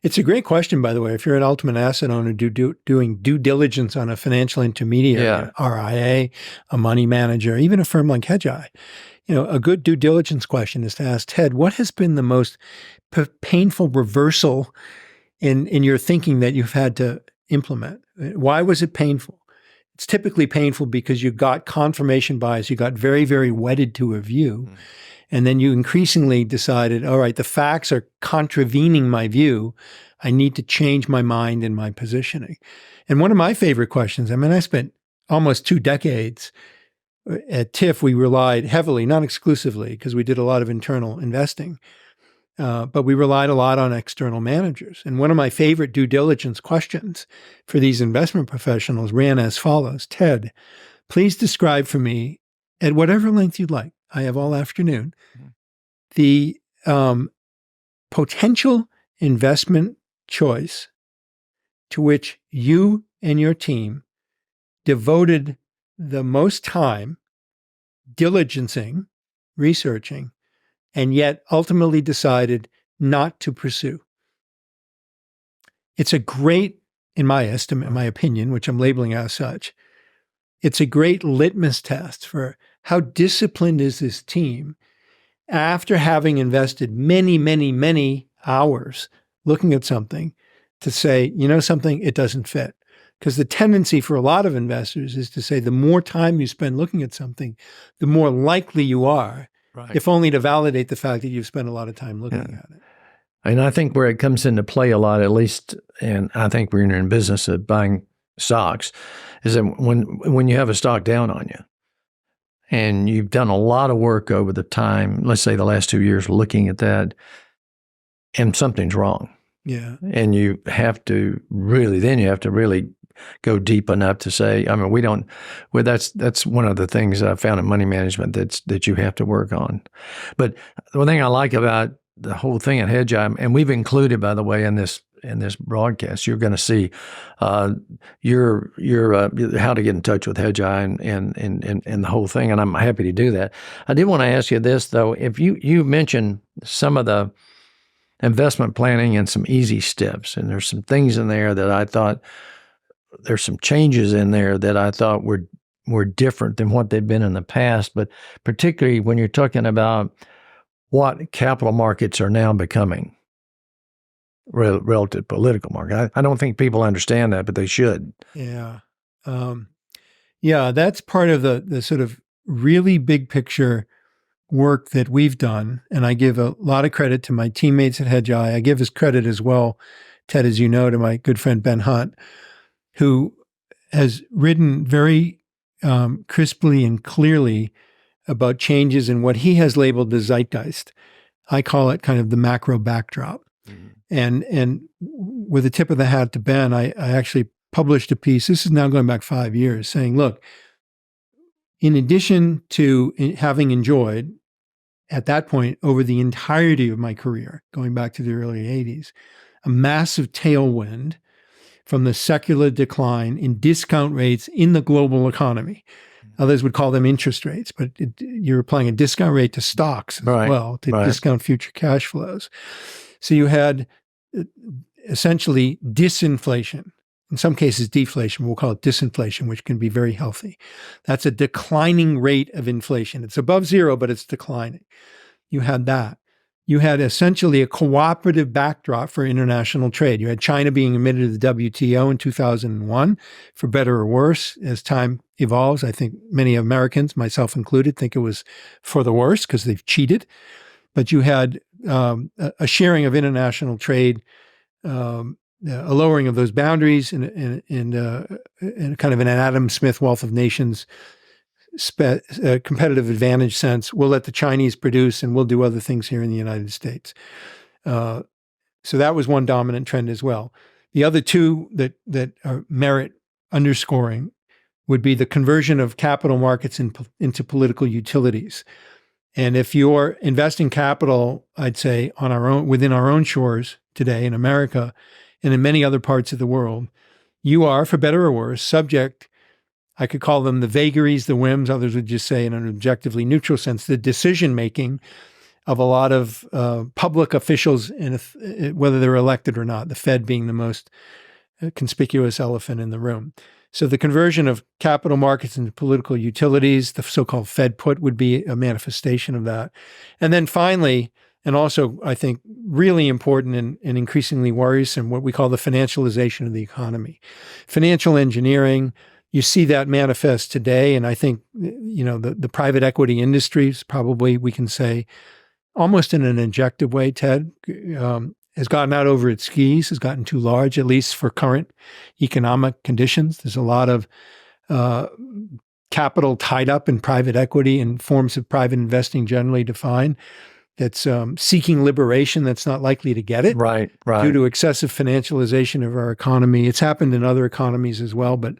It's a great question, by the way. If you're an ultimate asset owner doing due diligence on a financial intermediary, an RIA, a money manager, even a firm like Hedgeye, a good due diligence question is to ask, Ted, what has been the most painful reversal in your thinking that you've had to implement? Why was it painful? It's typically painful because you got confirmation bias. You got very, very wedded to a view. And then you increasingly decided, all right, the facts are contravening my view. I need to change my mind and my positioning. And one of my favorite questions, I spent almost 2 decades at TIFF. We relied heavily, not exclusively, because we did a lot of internal investing, but we relied a lot on external managers. And one of my favorite due diligence questions for these investment professionals ran as follows. Ted, please describe for me, at whatever length you'd like, I have all afternoon, the potential investment choice to which you and your team devoted the most time diligencing, researching, and yet ultimately decided not to pursue. It's a great, in my estimate, in my opinion, which I'm labeling as such, it's a great litmus test for how disciplined is this team after having invested many, many, many hours looking at something to say, something, it doesn't fit. Because the tendency for a lot of investors is to say the more time you spend looking at something, the more likely you are, if only to validate the fact that you've spent a lot of time looking at it. And I think where it comes into play a lot, at least, and I think we're in business of buying stocks, is that when you have a stock down on you, and you've done a lot of work over the time, let's say the last 2 years, looking at that, and something's wrong. Yeah. And you have to really go deep enough to say, that's one of the things that I found in money management that you have to work on. But the one thing I like about the whole thing at Hedgeye, and we've included, by the way, in this broadcast, you're going to see your how to get in touch with Hedgeye and the whole thing, and I'm happy to do that. I did want to ask you this, though. If you mentioned some of the investment planning and some easy steps, and there's some things in there that I thought, there's some changes in there that I thought were different than what they've been in the past, but particularly when you're talking about what capital markets are now becoming relative to political market. I don't think people understand that, but they should. Yeah. That's part of the sort of really big picture work that we've done. And I give a lot of credit to my teammates at Hedgeye. I give his credit as well, Ted, as you know, to my good friend Ben Hunt. who has written very crisply and clearly about changes in what he has labeled the zeitgeist. I call it kind of the macro backdrop. And with a tip of the hat to Ben, I actually published a piece. This is now going back 5 years, saying, look, in addition to having enjoyed at that point over the entirety of my career, going back to the early 80s, a massive tailwind from the secular decline in discount rates in the global economy. Others would call them interest rates, but you're applying a discount rate to stocks as well, to discount future cash flows. So you had essentially disinflation, in some cases deflation, we'll call it disinflation, which can be very healthy. That's a declining rate of inflation. It's above zero, but it's declining. You had that. You had essentially a cooperative backdrop for international trade. You had China being admitted to the WTO in 2001, for better or worse. As time evolves, I think many Americans, myself included, think it was for the worse because they've cheated. But you had a sharing of international trade, a lowering of those boundaries, and kind of an Adam Smith wealth of nations competitive advantage sense. We'll let the Chinese produce and we'll do other things here in the United States. So that was one dominant trend as well. The other two that merit underscoring would be the conversion of capital markets into political utilities. And if you're investing capital, I'd say on our own, within our own shores today in America and in many other parts of the world, you are, for better or worse, subject, I could call them the vagaries, the whims, others would just say in an objectively neutral sense, the decision-making of a lot of public officials, whether they're elected or not, the Fed being the most conspicuous elephant in the room. So the conversion of capital markets into political utilities, the so-called Fed put, would be a manifestation of that. And then finally, and also I think really important and increasingly worrisome, what we call the financialization of the economy. Financial engineering, you see that manifest today, and I think the private equity industry is probably, we can say, almost in an objective way, Ted, has gotten out over its skis, has gotten too large, at least for current economic conditions. There's a lot of capital tied up in private equity and forms of private investing generally defined that's seeking liberation that's not likely to get it due to excessive financialization of our economy. It's happened in other economies as well, but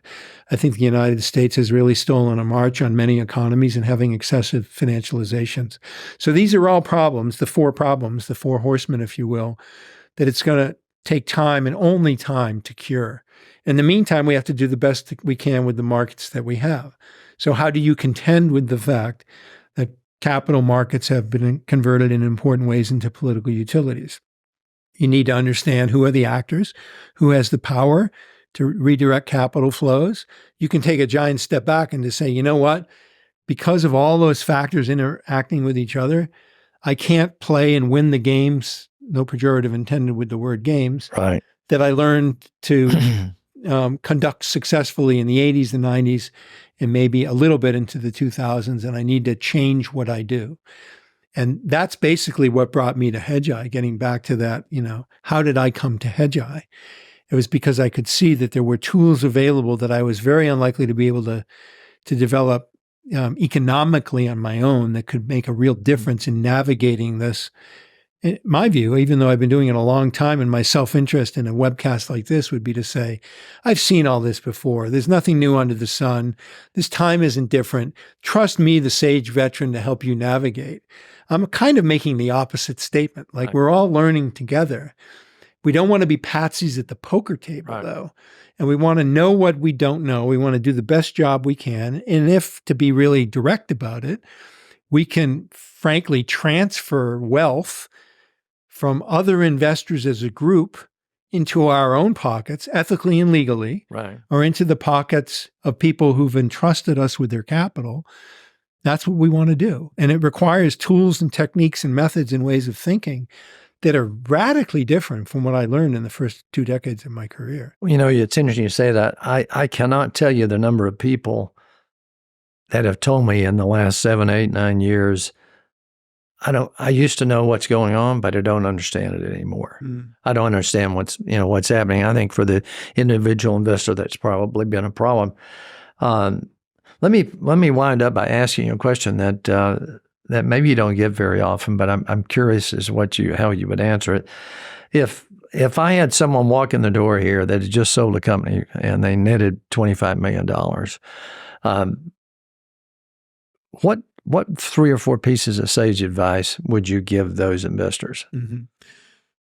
I think the United States has really stolen a march on many economies in having excessive financializations. So these are all problems, the four horsemen, if you will, that it's going to take time and only time to cure. In the meantime, we have to do the best that we can with the markets that we have. So how do you contend with the fact that capital markets have been converted in important ways into political utilities? You need to understand who are the actors, who has the power to redirect capital flows. You can take a giant step back and to say, you know what? Because of all those factors interacting with each other, I can't play and win the games, no pejorative intended with the word games, that I learned to conduct successfully in the 80s, the 90s, and maybe a little bit into the 2000s, and I need to change what I do. And that's basically what brought me to Hedgeye, getting back to that, how did I come to Hedgeye? It was because I could see that there were tools available that I was very unlikely to be able to develop economically on my own that could make a real difference in navigating this. In my view, even though I've been doing it a long time, and my self-interest in a webcast like this would be to say, I've seen all this before. There's nothing new under the sun. This time isn't different. Trust me, the sage veteran, to help you navigate. I'm kind of making the opposite statement. Like we're all learning together. We don't want to be patsies at the poker table, though. And we want to know what we don't know. We want to do the best job we can. And if, to be really direct about it, we can frankly transfer wealth from other investors as a group into our own pockets, ethically and legally, or into the pockets of people who've entrusted us with their capital, that's what we want to do. And it requires tools and techniques and methods and ways of thinking that are radically different from what I learned in the first 2 decades of my career. Well, it's interesting you say that. I cannot tell you the number of people that have told me in the last 7, 8, 9 years, I used to know what's going on, but I don't understand it anymore. I don't understand what's happening. I think for the individual investor, that's probably been a problem. Let me wind up by asking you a question that that maybe you don't get very often, but I'm curious as how you would answer it. If I had someone walk in the door here that had just sold a company and they netted $25 million, what 3 or 4 pieces of sage advice would you give those investors?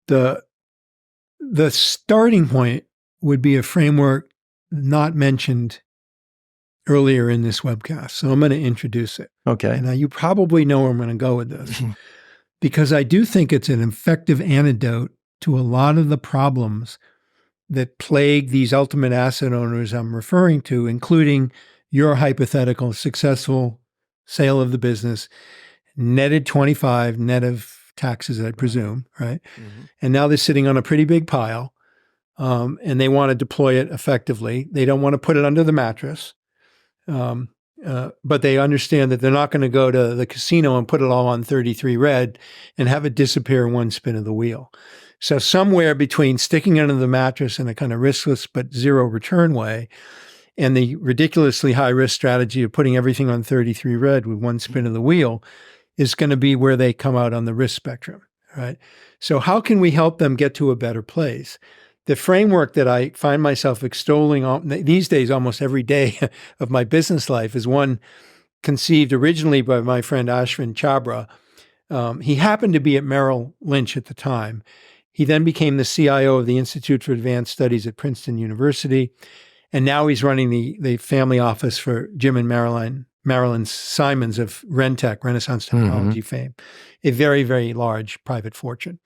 The starting point would be a framework not mentioned earlier in this webcast. So I'm going to introduce it. Okay. Now, you probably know where I'm going to go with this because I do think it's an effective antidote to a lot of the problems that plague these ultimate asset owners I'm referring to, including your hypothetical successful sale of the business, netted 25, net of taxes, I presume, right? Mm-hmm. And now they're sitting on a pretty big pile, and they want to deploy it effectively. They don't want to put it under the mattress, but they understand that they're not going to go to the casino and put it all on 33 red and have it disappear in one spin of the wheel. So somewhere between sticking it under the mattress in a kind of riskless but zero return way and the ridiculously high risk strategy of putting everything on 33 red with one spin of the wheel is going to be where they come out on the risk spectrum, right? So how can we help them get to a better place? The framework that I find myself extolling these days almost every day of my business life is one conceived originally by my friend Ashwin Chabra. He happened to be at Merrill Lynch at the time. He then became the CIO of the Institute for Advanced Studies at Princeton University. And now he's running the family office for Jim and Marilyn Simons of Rentech, Renaissance Technology fame, a very, very large private fortune.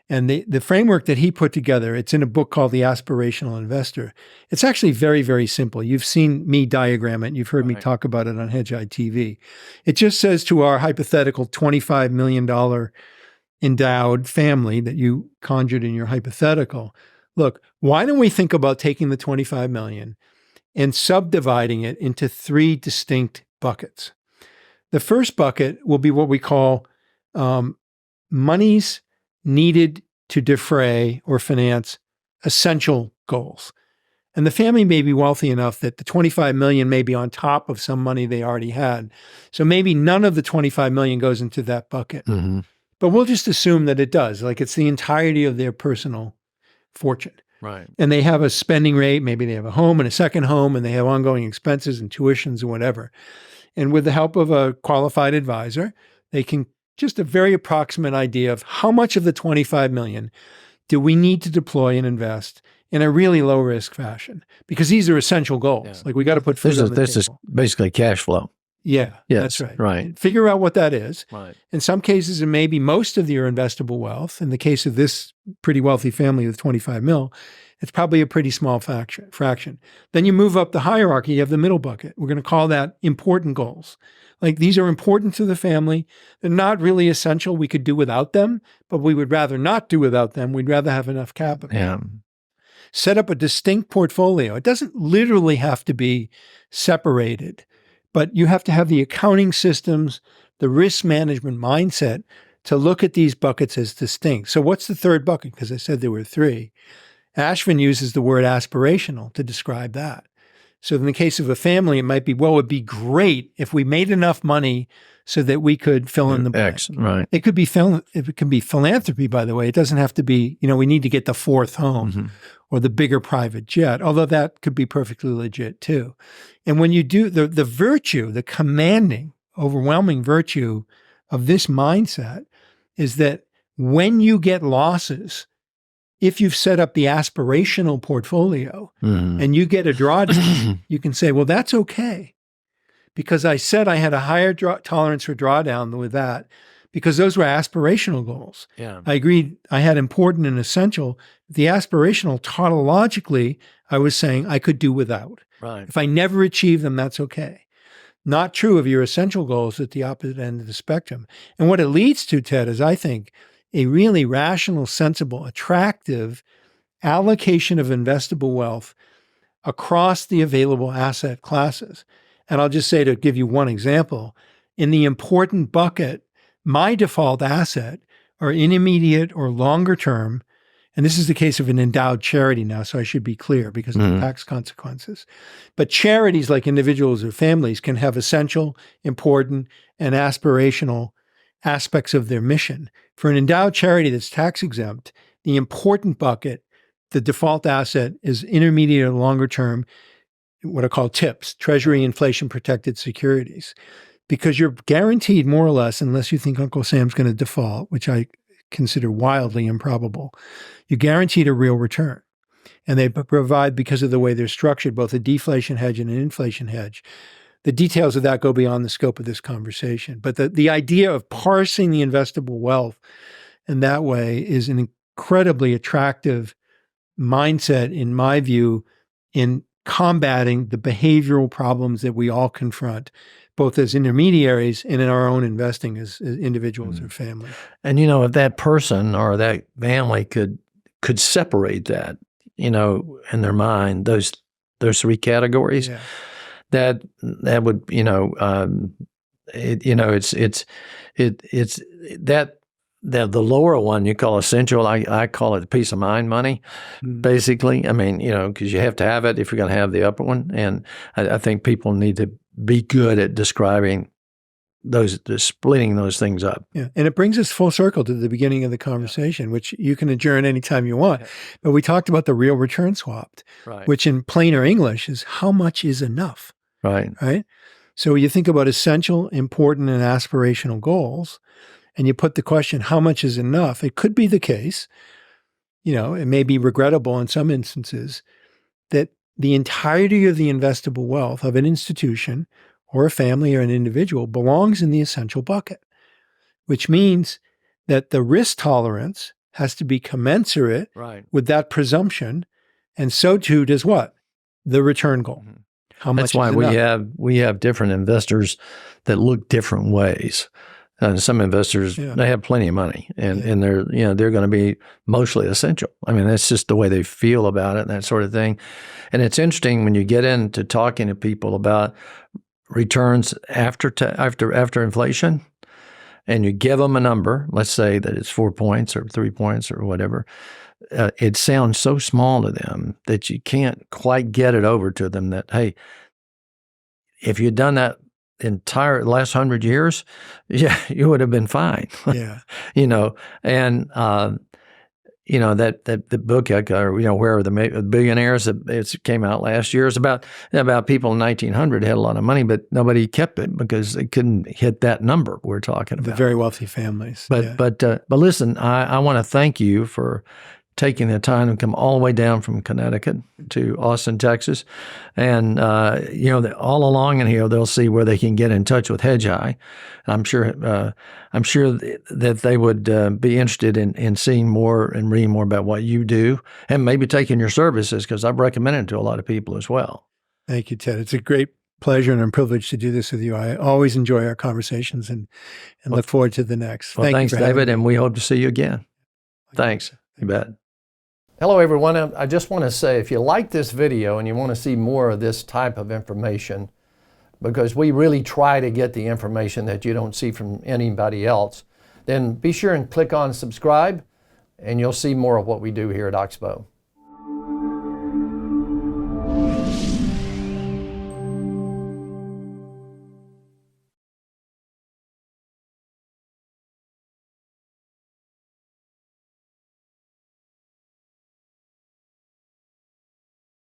And the framework that he put together, it's in a book called The Aspirational Investor. It's actually very, very simple. You've seen me diagram it. You've heard me talk about it on Hedgeye TV. It just says to our hypothetical $25 million endowed family that you conjured in your hypothetical, look, why don't we think about taking the 25 million and subdividing it into 3 distinct buckets? The first bucket will be what we call monies needed to defray or finance essential goals. And the family may be wealthy enough that the 25 million may be on top of some money they already had. So maybe none of the 25 million goes into that bucket. Mm-hmm. But we'll just assume that it does, like it's the entirety of their personal fortune. Right. And they have a spending rate, maybe they have a home and a second home, and they have ongoing expenses and tuitions and whatever. And with the help of a qualified advisor, they can just a very approximate idea of how much of the 25 million do we need to deploy and invest in a really low risk fashion? Because these are essential goals. Yeah. Like we got to put food on the table. This is basically cash flow. Yeah, yes, that's right. Right. Figure out what that is. Right. In some cases, it may be most of your investable wealth. In the case of this pretty wealthy family with 25 mil, it's probably a pretty small fraction. Then you move up the hierarchy, you have the middle bucket. We're going to call that important goals. Like these are important to the family. They're not really essential. We could do without them, but we would rather not do without them. We'd rather have enough capital. Yeah. Set up a distinct portfolio. It doesn't literally have to be separated, but you have to have the accounting systems, the risk management mindset to look at these buckets as distinct. So what's the third bucket? Because I said there were 3. Ashwin uses the word aspirational to describe that. So in the case of a family, it might be, well, it'd be great if we made enough money so that we could fill in the blank. Right. It could be philanthropy, by the way. It doesn't have to be, we need to get the 4th home or the bigger private jet, although that could be perfectly legit too. And when you do the virtue, the commanding, overwhelming virtue of this mindset is that when you get losses, if you've set up the aspirational portfolio and you get a drawdown, you can say, well, that's okay. Because I said I had a higher tolerance for drawdown with that because those were aspirational goals. Yeah. I agreed I had important and essential. The aspirational, tautologically, I was saying I could do without. Right. If I never achieve them, that's okay. Not true of your essential goals at the opposite end of the spectrum. And what it leads to, Ted, is I think a really rational, sensible, attractive allocation of investable wealth across the available asset classes. And I'll just say, to give you one example, in the important bucket, my default asset are intermediate or longer term, and this is the case of an endowed charity now, so I should be clear because of the tax consequences. But charities, like individuals or families, can have essential, important, and aspirational aspects of their mission. For an endowed charity that's tax exempt, the important bucket, the default asset, is intermediate or longer term, what are called TIPS, Treasury Inflation Protected Securities, because you're guaranteed more or less, unless you think Uncle Sam's going to default, which I consider wildly improbable, you're guaranteed a real return. And they provide, because of the way they're structured, both a deflation hedge and an inflation hedge. The details of that go beyond the scope of this conversation. But the idea of parsing the investable wealth in that way is an incredibly attractive mindset, in my view, in combating the behavioral problems that we all confront, both as intermediaries and in our own investing as individuals or family. And, if that person or that family could separate that, in their mind, those three categories, that would, it's the lower one you call essential. I call it peace of mind money, basically. I mean, because you have to have it if you're going to have the upper one. And I think people need to be good at describing splitting those things up. Yeah. And it brings us full circle to the beginning of the conversation, which you can adjourn anytime you want. But we talked about the real return swapped, which in plainer English is how much is enough. Right. So you think about essential, important, and aspirational goals, and you put the question, how much is enough? It could be the case, it may be regrettable in some instances, that the entirety of the investable wealth of an institution or a family or an individual belongs in the essential bucket, which means that the risk tolerance has to be commensurate with that presumption, and so too does what? The return goal. How much That's why we have different investors that look different ways. Some investors, they have plenty of money, and they're going to be mostly essential. I mean, that's just the way they feel about it and that sort of thing. And it's interesting when you get into talking to people about returns after inflation, and you give them a number. Let's say that it's 4 points or 3 points or whatever. It sounds so small to them that you can't quite get it over to them that, hey, if you'd done that entire last 100 years, you would have been fine. Yeah. And that the book, Where Are the Billionaires? It came out last year. It's about people in 1900 had a lot of money, but nobody kept it because they couldn't hit that number we're talking about. The very wealthy families. But listen, I want to thank you for taking the time to come all the way down from Connecticut to Austin, Texas. And, all along in here, they'll see where they can get in touch with Hedgeye. I'm sure that they would be interested in seeing more and reading more about what you do and maybe taking your services, because I've recommended it to a lot of people as well. Thank you, Ted. It's a great pleasure and a privilege to do this with you. I always enjoy our conversations and look forward to the next. Well, thanks, David, and we hope to see you again. Thanks. You bet. Hello, everyone. I just want to say, if you like this video and you want to see more of this type of information, because we really try to get the information that you don't see from anybody else, then be sure and click on subscribe, and you'll see more of what we do here at Oxbow.